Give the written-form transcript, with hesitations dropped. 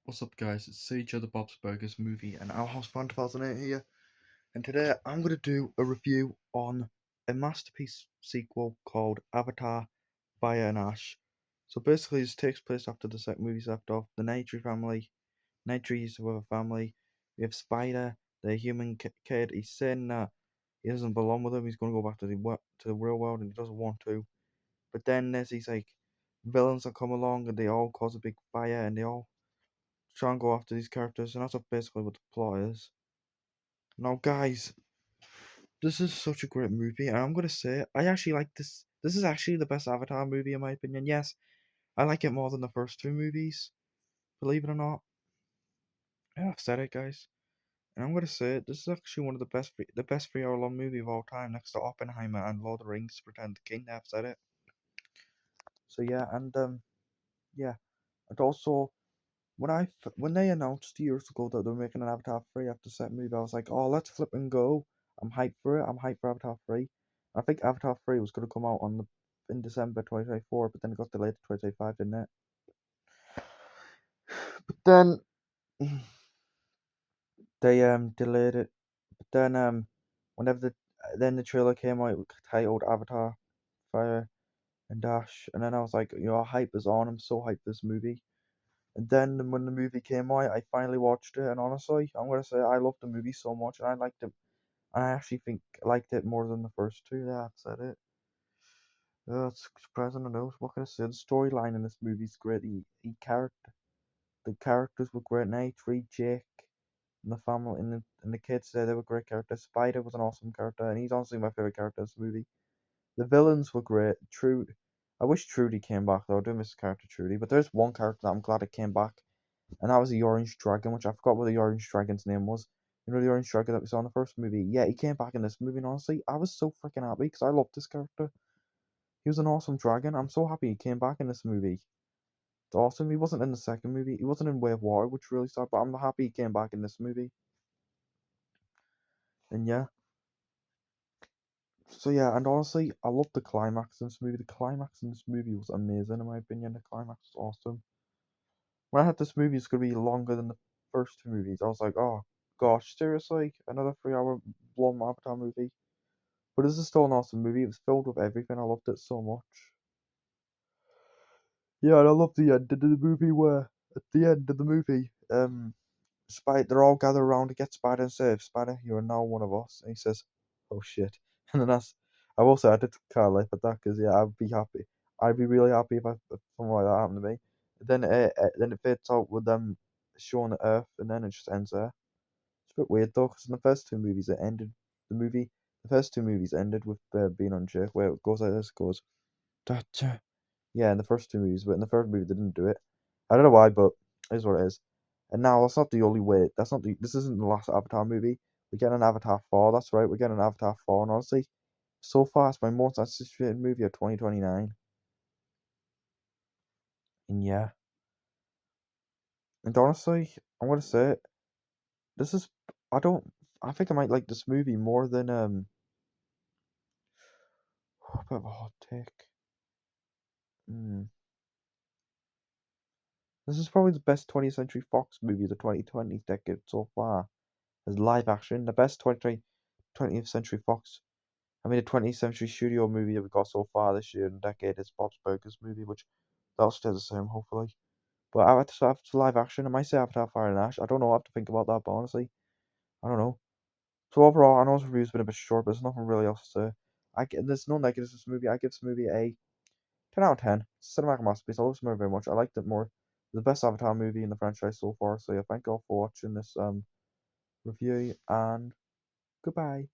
What's up, guys? It's CJ the Bob's Burgers movie and Our House Fan 2008 here. And today I'm going to do a review on a masterpiece sequel called Avatar Fire and Ash. So basically, this takes place after the second movie's left off. The Neytiri family, Neytiri is with a family. We have Spider, the human kid. He's saying that he doesn't belong with them. He's going to go back to the real world and he doesn't want to. But then there's these like villains that come along and they all cause a big fire and they all try and go after these characters, and that's basically what the plot is. Now, guys, this is such a great movie, and I'm gonna say I actually like this. This is actually the best Avatar movie in my opinion. Yes, I like it more than the first two movies. Believe it or not, yeah, I've said it, guys. And I'm gonna say it. This is actually one of the best 3 hour long movie of all time, next to Oppenheimer and Lord of the Rings: Return of the King. I've said it. So yeah, and yeah, and also when they announced years ago that they were making an Avatar 3 after the second movie, I was like, oh, let's flip and go. I'm hyped for it. I'm hyped for Avatar 3. I think Avatar 3 was going to come out in December 2024, but then it got delayed to 2025, didn't it? But then they delayed it. But then whenever the trailer came out, it was titled Avatar Fire and Dash, and then I was like, hype is on. I'm so hyped for this movie. And then when the movie came out, I finally watched it, and honestly, I'm gonna say I loved the movie so much, and I liked it. I actually think I liked it more than the first two. Yeah, I've said it. It's surprising, I know. What can I say? The storyline in this movie is great. The characters were great. Nate, Reed, Jake, and the family, and the kids there, they were great characters. Spider was an awesome character, and he's honestly my favorite character in this movie. The villains were great. I wish Trudy came back though. I do miss the character Trudy, but there's one character that I'm glad it came back, and that was the Orange Dragon, which I forgot what the Orange Dragon's name was. You know the Orange Dragon that we saw in the first movie? Yeah, he came back in this movie, and honestly, I was so freaking happy because I loved this character. He was an awesome dragon. I'm so happy he came back in this movie. It's awesome. He wasn't in the second movie. He wasn't in Way of Water, which really sad, but I'm happy he came back in this movie. And yeah. So yeah, and honestly, I love the climax in this movie. The climax in this movie was amazing, in my opinion. The climax was awesome. When I had this movie, it's gonna be longer than the first two movies. I was like, oh gosh, seriously, another 3 hour long Avatar movie. But this is still an awesome movie. It was filled with everything. I loved it so much. Yeah, and I love the end of the movie where at the end of the movie, Spider, they're all gathered around to get Spider and save Spider. You are now one of us. And he says, "Oh shit!" And then I will say I did kind of laugh at that because yeah, I'd be happy. I'd be really happy if something like that happened to me. Then it fades out with them showing the Earth, and then it just ends there. It's a bit weird though, because in the first two movies it ended. The first two movies ended with being on Jake, where it goes like this, goes, "Gotcha." Yeah, in the first two movies, but in the third movie they didn't do it. I don't know why, but it is what it is. And now that's not the only way. This isn't the last Avatar movie. We're getting an Avatar 4. That's right, we're getting an Avatar 4. And honestly, so far it's my most anticipated movie of 2029. And yeah, and honestly, I'm gonna say it. This is I don't. I think I might like this movie more than a bit of a hot take. Hmm. This is probably the best 20th Century Fox movie of the 2020s decade so far. As live action, the best 20th Century Fox. I mean, the 20th Century Studio movie that we got so far this year and decade is Bob's Burgers movie, which that'll stay the same, hopefully. But after live action, I might say Avatar Fire and Ash. I don't know. I have to think about that, but honestly, I don't know. So overall, I know this review's been a bit short, but there's nothing really else to say. There's no negatives to this movie. I give this movie a 10 out of 10. It's a cinematic masterpiece. I love this movie very much. I liked it more. The best Avatar movie in the franchise so far. So yeah, thank you all for watching this review and goodbye.